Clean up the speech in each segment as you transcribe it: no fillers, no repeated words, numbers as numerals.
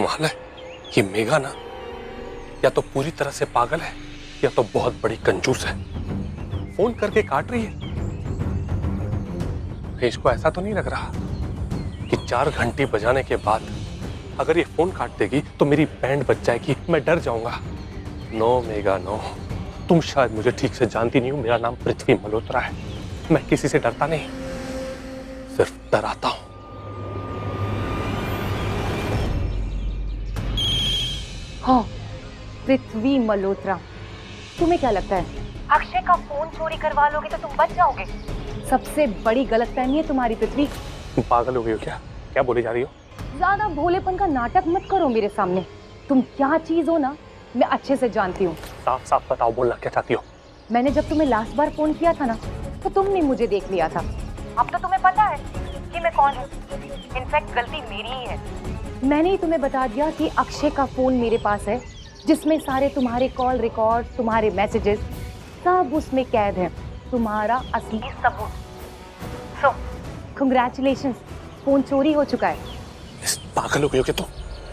कमाल है, ये मेघा ना या तो पूरी तरह से पागल है या तो बहुत बड़ी कंजूस है। फोन करके काट रही है। इसको ऐसा तो नहीं लग रहा कि 4 घंटी बजाने के बाद अगर ये फोन काट देगी तो मेरी बैंड बज जाएगी, मैं डर जाऊंगा। नो मेघा नो, तुम शायद मुझे ठीक से जानती नहीं हो। मेरा नाम पृथ्वी मल्होत्रा है। मैं किसी से डरता नहीं, सिर्फ डराता हूं। हाँ, पृथ्वी मल्होत्रा। तुम्हें क्या लगता है अक्षय का फोन चोरी करवा लोगे तो तुम बच जाओगे? सबसे बड़ी गलतफहमी है तुम्हारी पृथ्वी। तुम पागल हो गई हो क्या? क्या बोली जा रही हो? ज्यादा भोलेपन का नाटक मत करो मेरे सामने। तुम क्या चीज हो ना, मैं अच्छे से जानती हूँ। साफ साफ बताओ, बोलना क्या चाहती हो? मैंने जब तुम्हें लास्ट बार फोन किया था ना, तो तुमने मुझे देख लिया था। अब तो तुम्हें पता है कि मैं कौन हूँ। इनफैक्ट गलती मेरी ही है। मैंने ही तुम्हें बता दिया कि अक्षय का फोन मेरे पास है, जिसमें सारे तुम्हारे कॉल रिकॉर्ड, तुम्हारे मैसेजेस सब उसमें कैद है। तुम्हारा असली सबूत। सो कंग्रेचुलेशंस, फोन चोरी हो चुका है। पागल हो गई हो क्या तुम?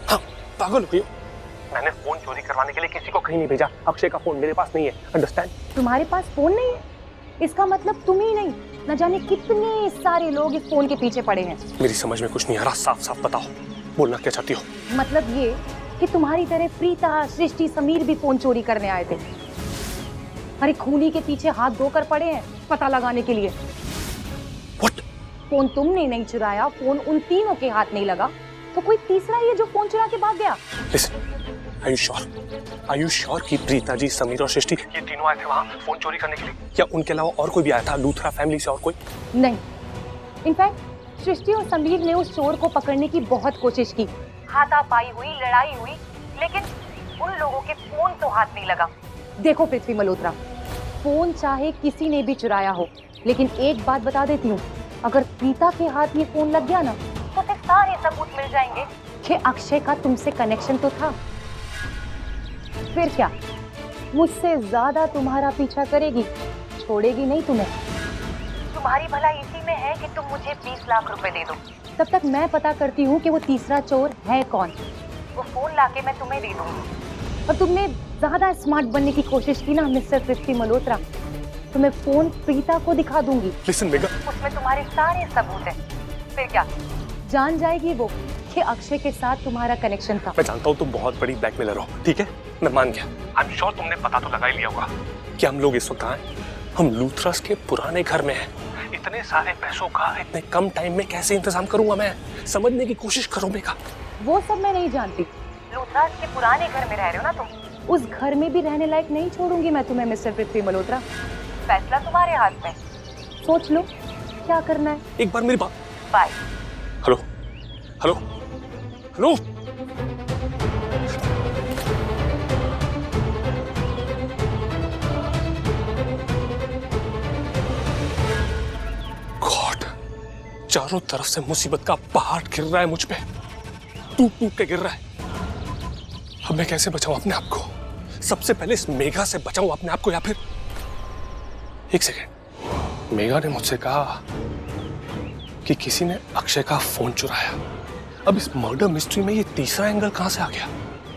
हाँ, पागल हो गई हो। मैंने फोन चोरी करवाने के लिए किसी को कहीं नहीं भेजा। अक्षय का फोन मेरे पास नहीं है, अंडरस्टैंड? तुम्हारे पास फोन नहीं है, इसका मतलब तुम ही नहीं, न जाने कितने सारे लोग इस फोन के पीछे पड़े हैं। मेरी समझ में कुछ नहीं आ रहा, साफ साफ बताओ, बोलना क्या चाहती हो? मतलब ये कि तुम्हारी तरह प्रीता, सृष्टि, समीर भी फोन चोरी करने आए थे। अरे खूनी के पीछे हाथ धोकर पड़े हैं पता लगाने के लिए। What? फोन तुमने नहीं चुराया, फोन उन तीनों के हाथ नहीं लगा, तो कोई तीसरा ही है जो फोन चुरा के भाग गया। Listen, are you sure? Are you sure कि प्रीता जी, समीर और सृष्टि ये तीनों आए थे वहाँ फोन चोरी करने के लिए? या उनके अलावा और कोई भी आया था, लूथरा फैमिली से और कोई? नहीं, इनफैक्ट सृष्टि और समीर ने उस चोर को पकड़ने की बहुत कोशिश की। हाथापाई हुई, लड़ाई हुई, लेकिन उन लोगों के फोन तो हाथ नहीं लगा। देखो पृथ्वी मल्होत्रा, फोन चाहे किसी ने भी चुराया हो, लेकिन एक बात बता देती हूँ, अगर प्रीता के हाथ ये फोन लग गया ना, तो फिर सारे सबूत मिल जाएंगे कि अक्षय का तुमसे कनेक्शन तो था। फिर क्या, मुझसे ज्यादा तुम्हारा पीछा करेगी, छोड़ेगी नहीं तुम्हें। तुम्हारी भलाई इसी में है कि तुम मुझे 20 लाख रुपए दे दो, तब तक मैं पता करती हूँ कि वो तीसरा चोर है कौन। वो फोन लाके मैं तुम्हें दे दूंगी। और तुमने ज्यादा स्मार्ट बनने की कोशिश की ना मिस्टर पृथ्वी मल्होत्रा, तो मैं फोन प्रीता को दिखा दूंगी। Listen, मेघा, उसमें तुम्हारे सारे सबूत हैं। फिर क्या, जान जाएगी वो कि अक्षय के साथ तुम्हारा कनेक्शन था। मैं जानता हूँ तुम बहुत बड़ी ब्लैकमेलर हो, ठीक है, मैं मान गया। आई एम श्योर तुमने पता तो लगा ही लिया होगा कि हम लोग इस वक्त हैं। हम लूथरस के पुराने घर में हैं। इतने सारे पैसों का इतने कम टाइम में कैसे इंतजाम करूंगा मैं? समझने की कोशिश करो मेघा। वो सब मैं नहीं जानती। लूथरस के पुराने घर में रह रहे हो ना तुम, उस घर में भी रहने लायक नहीं छोड़ूंगी मैं तुम्हें मिस्टर पृथ्वी मल्होत्रा। फैसला तुम्हारे हाथ में, सोच लो क्या करना है। एक बार मेरी बात। Bye. Hello hello hello, God, चारों तरफ से मुसीबत का पहाड़ गिर रहा है मुझ पे, टूट टूट के गिर रहा है। अब मैं कैसे बचाऊं अपने आप को? सबसे पहले इस मेघा से बचाऊं अपने आप को, या फिर एक सेकेंड, मेघा ने मुझसे कहा कि किसी ने अक्षय का फोन चुराया। अब इस मर्डर मिस्ट्री में ये तीसरा एंगल कहां से आ गया?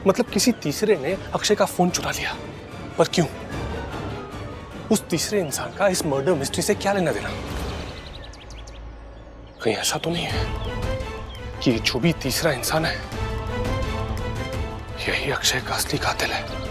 मतलब किसी तीसरे ने अक्षय का फोन चुरा लिया, पर क्यों? उस तीसरे इंसान का इस मर्डर मिस्ट्री से क्या लेना देना? कहीं ऐसा तो नहीं है कि जो भी तीसरा इंसान है यही अक्षय का असली कातिल है?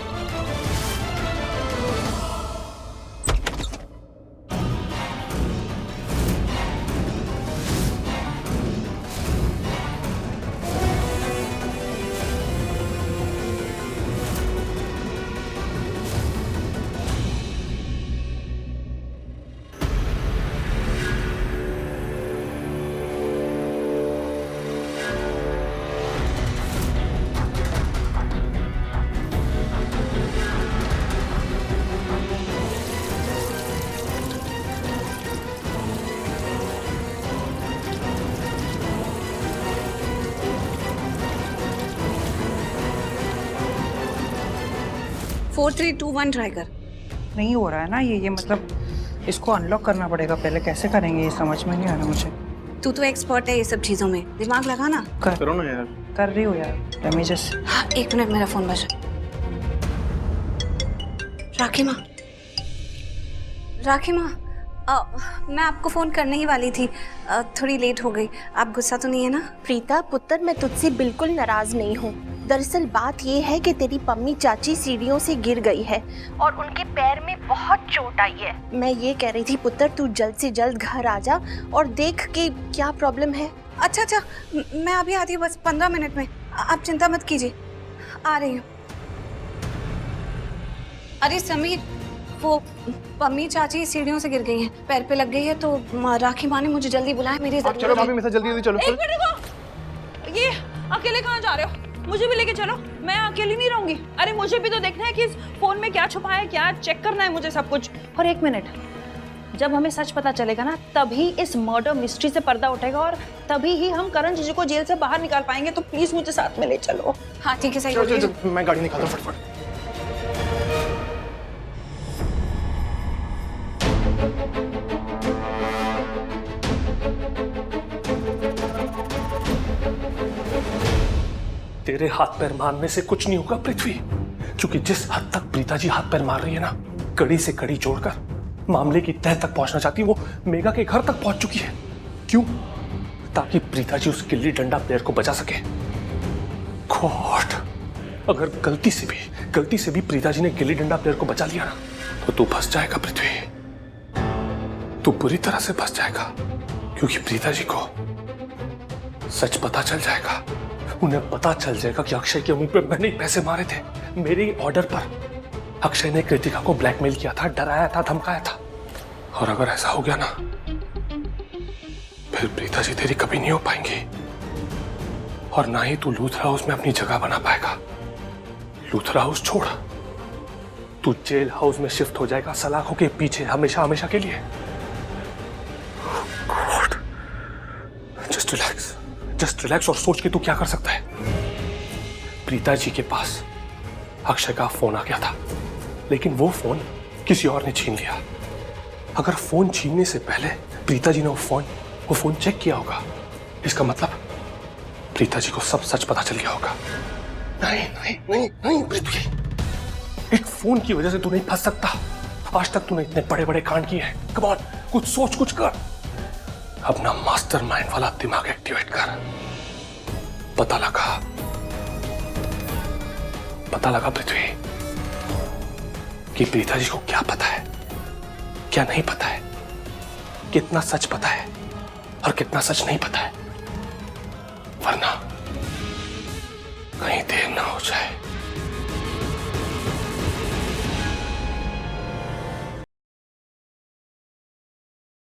फोर 3 2 1 ट्राई कर। नहीं हो रहा है ना ये मतलब इसको अनलॉक करना पड़ेगा पहले। कैसे करेंगे ये समझ में नहीं आ रहा मुझे। तू तो एक्सपर्ट है ये सब चीजों में, दिमाग लगा ना। करो ना यार। कर रही हो यार। Let me just... हाँ, 1 मिनट, मेरा फोन बजा। राखी माँ, राखी माँ, मैं आपको फोन करने ही वाली थी, थोड़ी लेट हो गई। आप गुस्सा तो नहीं है ना? प्रीता पुत्र, मैं तुझसे बिल्कुल नाराज नहीं हूँ। दरअसल बात ये है कि तेरी पम्मी चाची सीढ़ियों से गिर गई है और उनके पैर में बहुत चोट आई है। मैं ये कह रही थी पुत्र, तू जल्द से जल्द घर आ जा और देख कि क्या प्रॉब्लम है। अच्छा, मैं अभी आती हूँ, बस 15 मिनट में। आप चिंता मत कीजिए, आ रही हूँ। अरे समीर, वो पम्मी चाची सीढ़ियों से गिर गई हैं, पैर पे लग गई है, तो राखी माँ ने मुझे जल्दी बुलाया। मेरी चलो जरूरत भाभी, है। मेरे साथ जल्दी चलो। एक मिनट रुको, ये अकेले कहाँ जा रहे हो? मुझे भी लेके चलो, मैं अकेली नहीं रहूंगी। अरे मुझे भी तो देखना है कि इस फोन में क्या छुपा है, क्या चेक करना है मुझे सब कुछ। और 1 मिनट, जब हमें सच पता चलेगा ना, तभी इस मर्डर मिस्ट्री से पर्दा उठेगा और तभी ही हम करण जीजू को जेल से बाहर निकाल पाएंगे। तो प्लीज मुझे साथ में ले चलो। हाँ ठीक है, सही चलो बोल रही चलो हो। चलो, मैं गाड़ी निकालता हूँ फटफट। तेरे हाथ पैर मारने से कुछ नहीं होगा पृथ्वी, क्योंकि जिस हद तक प्रीता जी हाथ पैर मार रही है ना, कड़ी से कड़ी जोड़कर मामले की तह तक पहुंचना चाहती है। वो मेगा के घर तक पहुंच चुकी है। क्यों? ताकि प्रीता जी उस गिल्ली डंडा प्लेयर को बचा सके। गॉड, अगर गलती से भी प्रीता जी ने गिल्ली डंडा प्लेयर को बचा लिया ना, तो तू फंस जाएगा पृथ्वी, तू बुरी तरह से फंस जाएगा। क्योंकि प्रीता जी को सच पता चल जाएगा, उन्हें पता चल जाएगा कि अक्षय के मुंह पे मैंने ही पैसे मारे थे। मेरे ऑर्डर पर अक्षय ने कृतिका को ब्लैकमेल किया था, डराया था, धमकाया था। और अगर ऐसा हो गया ना, फिर प्रीता जी तेरी कभी नहीं हो पाएंगी और ना ही तू लूथरा हाउस में अपनी जगह बना पाएगा। लूथरा हाउस छोड़, तू जेल हाउस में शिफ्ट हो जाएगा, सलाखों के पीछे, हमेशा हमेशा के लिए। जस्ट रिलैक्स और सोच के तू क्या कर सकता है। प्रीता जी के पास अक्षय का फोन आ गया था, लेकिन वो फोन किसी और ने छीन लिया। अगर फोन छीनने से पहले प्रीता जी ने वो फोन चेक किया होगा, इसका मतलब प्रीता जी को सब सच पता चल गया होगा। नहीं नहीं नहीं नहीं पृथ्वी, एक फोन की वजह से तू नहीं फंस सकता। आज तक तूने इतने बड़े बड़े कांड किए हैं। कम ऑन, कुछ सोच, कुछ कर। अपना मास्टरमाइंड वाला दिमाग एक्टिवेट कर। पता लगा पृथ्वी कि प्रीता जी को क्या पता है, क्या नहीं पता है, कितना सच पता है और कितना सच नहीं पता है, वरना कहीं देर ना हो जाए।